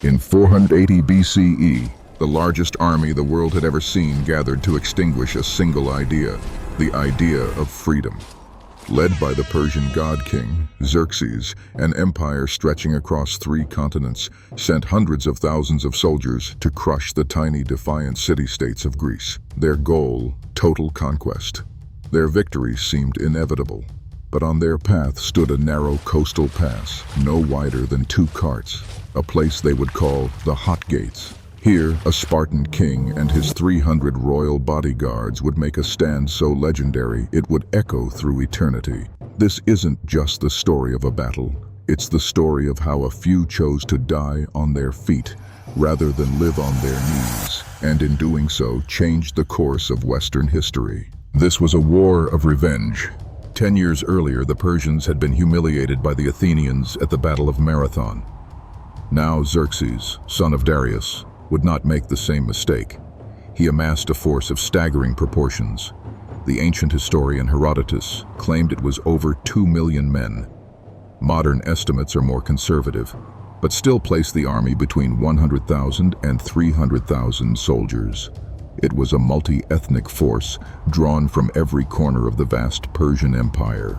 In 480 BCE, the largest army the world had ever seen gathered to extinguish a single idea, the idea of freedom. Led by the Persian God-King Xerxes, an empire stretching across 3 continents sent hundreds of thousands of soldiers to crush the tiny defiant city-states of Greece. Their goal, total conquest. Their victory seemed inevitable, but on their path stood a narrow coastal pass, no wider than 2 carts, a place they would call the Hot Gates. Here, a Spartan king and his 300 royal bodyguards would make a stand so legendary it would echo through eternity. This isn't just the story of a battle, it's the story of how a few chose to die on their feet rather than live on their knees, and in doing so changed the course of Western history. This was a war of revenge. 10 years earlier, the Persians had been humiliated by the Athenians at the Battle of Marathon. Now Xerxes, son of Darius, would not make the same mistake. He amassed a force of staggering proportions. The ancient historian Herodotus claimed it was over 2 million men. Modern estimates are more conservative, but still place the army between 100,000 and 300,000 soldiers. It was a multi-ethnic force drawn from every corner of the vast Persian Empire.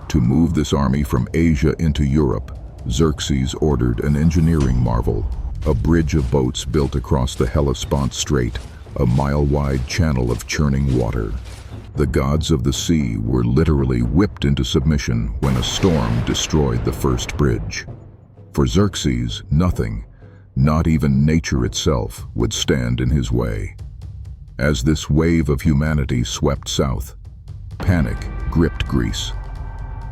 To move this army from Asia into Europe, Xerxes ordered an engineering marvel. A bridge of boats built across the Hellespont Strait, a mile-wide channel of churning water. The gods of the sea were literally whipped into submission when a storm destroyed the first bridge. For Xerxes, nothing, not even nature itself, would stand in his way. As this wave of humanity swept south, panic gripped Greece.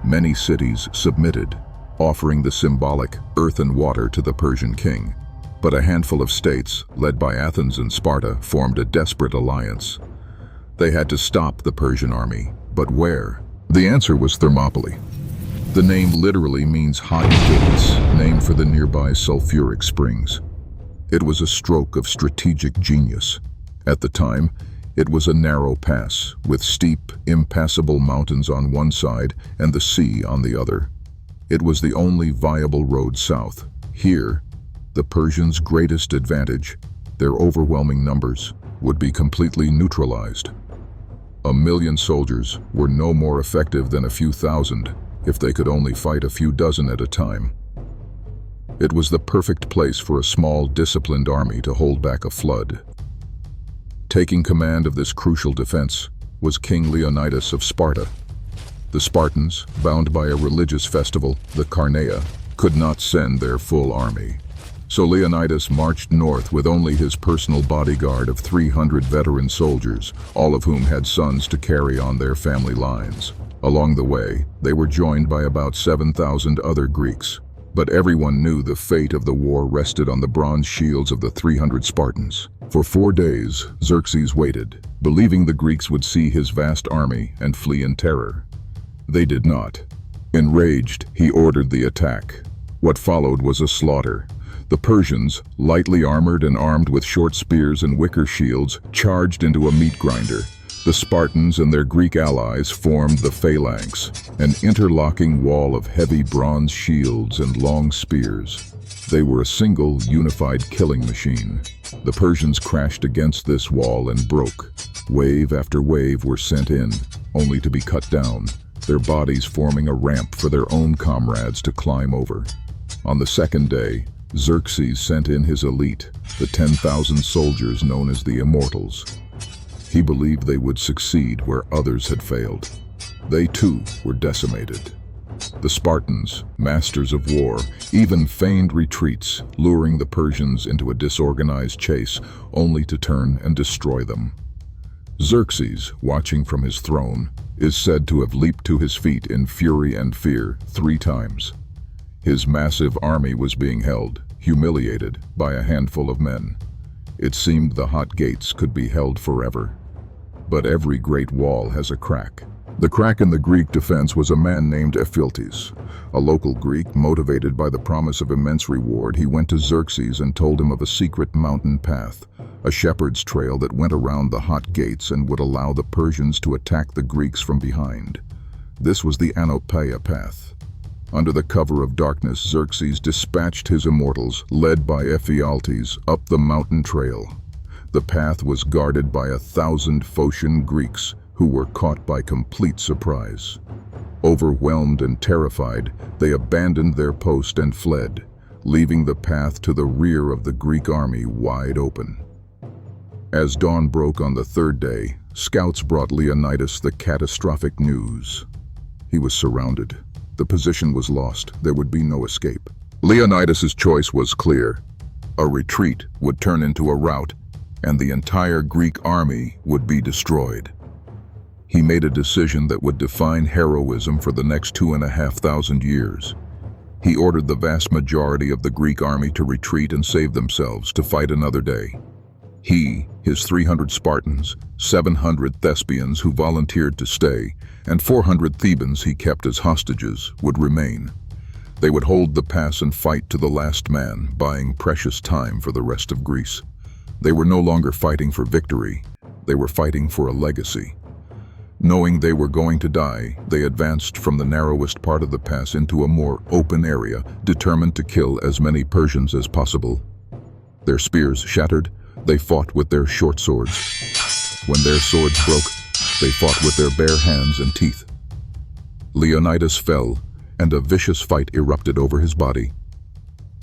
Many cities submitted, offering the symbolic earth and water to the Persian king. But a handful of states, led by Athens and Sparta, formed a desperate alliance. They had to stop the Persian army, but where? The answer was Thermopylae. The name literally means hot gates, named for the nearby sulfuric springs. It was a stroke of strategic genius. At the time, it was a narrow pass, with steep, impassable mountains on one side and the sea on the other. It was the only viable road south. Here, the Persians' greatest advantage, their overwhelming numbers, would be completely neutralized. 1 million soldiers were no more effective than a few thousand if they could only fight a few dozen at a time. It was the perfect place for a small, disciplined army to hold back a flood. Taking command of this crucial defense was King Leonidas of Sparta. The Spartans, bound by a religious festival, the Carneia, could not send their full army. So Leonidas marched north with only his personal bodyguard of 300 veteran soldiers, all of whom had sons to carry on their family lines. Along the way, they were joined by about 7,000 other Greeks. But everyone knew the fate of the war rested on the bronze shields of the 300 Spartans. For 4 days, Xerxes waited, believing the Greeks would see his vast army and flee in terror. They did not. Enraged, he ordered the attack. What followed was a slaughter. The Persians, lightly armored and armed with short spears and wicker shields, charged into a meat grinder. The Spartans and their Greek allies formed the phalanx, an interlocking wall of heavy bronze shields and long spears. They were a single, unified killing machine. The Persians crashed against this wall and broke. Wave after wave were sent in, only to be cut down, their bodies forming a ramp for their own comrades to climb over. On the second day, Xerxes sent in his elite, the 10,000 soldiers known as the Immortals. He believed they would succeed where others had failed. They too were decimated. The Spartans, masters of war, even feigned retreats, luring the Persians into a disorganized chase, only to turn and destroy them. Xerxes, watching from his throne, is said to have leaped to his feet in fury and fear 3 times. His massive army was being held, humiliated, by a handful of men. It seemed the Hot Gates could be held forever. But every great wall has a crack. The crack in the Greek defense was a man named Ephialtes. A local Greek, motivated by the promise of immense reward, he went to Xerxes and told him of a secret mountain path, a shepherd's trail that went around the Hot Gates and would allow the Persians to attack the Greeks from behind. This was the Anopeia path. Under the cover of darkness, Xerxes dispatched his immortals, led by Ephialtes, up the mountain trail. The path was guarded by 1,000 Phocian Greeks who were caught by complete surprise. Overwhelmed and terrified, they abandoned their post and fled, leaving the path to the rear of the Greek army wide open. As dawn broke on the third day, scouts brought Leonidas the catastrophic news. He was surrounded. The position was lost. There would be no escape. Leonidas's choice was clear. A retreat would turn into a rout, and the entire Greek army would be destroyed. He made a decision that would define heroism for the next 2,500 years. He ordered the vast majority of the Greek army to retreat and save themselves to fight another day. He, his 300 Spartans, 700 Thespians who volunteered to stay, and 400 Thebans he kept as hostages, would remain. They would hold the pass and fight to the last man, buying precious time for the rest of Greece. They were no longer fighting for victory. They were fighting for a legacy. Knowing they were going to die, they advanced from the narrowest part of the pass into a more open area, determined to kill as many Persians as possible. Their spears shattered, they fought with their short swords. When their swords broke, they fought with their bare hands and teeth. Leonidas fell, and a vicious fight erupted over his body.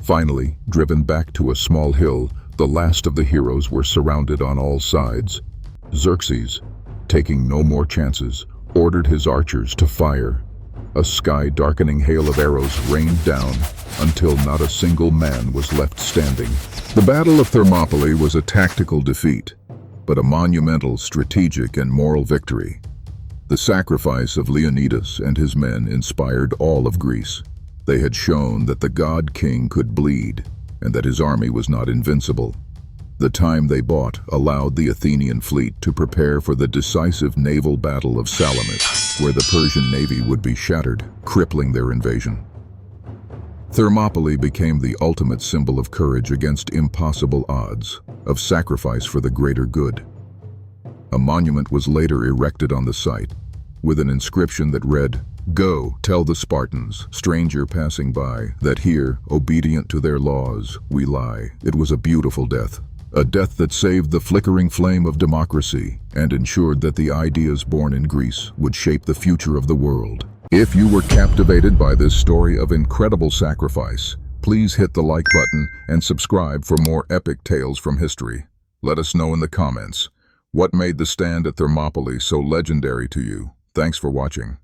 Finally, driven back to a small hill, the last of the heroes were surrounded on all sides. Xerxes, taking no more chances, ordered his archers to fire. A sky-darkening hail of arrows rained down until not a single man was left standing. The Battle of Thermopylae was a tactical defeat, but a monumental strategic and moral victory. The sacrifice of Leonidas and his men inspired all of Greece. They had shown that the God-King could bleed, and that his army was not invincible. The time they bought allowed the Athenian fleet to prepare for the decisive naval battle of Salamis, where the Persian navy would be shattered, crippling their invasion. Thermopylae became the ultimate symbol of courage against impossible odds, of sacrifice for the greater good. A monument was later erected on the site, with an inscription that read, "Go, tell the Spartans, stranger passing by, that here, obedient to their laws, we lie." It was a beautiful death. A death that saved the flickering flame of democracy and ensured that the ideas born in Greece would shape the future of the world. If you were captivated by this story of incredible sacrifice, please hit the like button and subscribe for more epic tales from history. Let us know in the comments, what made the stand at Thermopylae so legendary to you? Thanks for watching.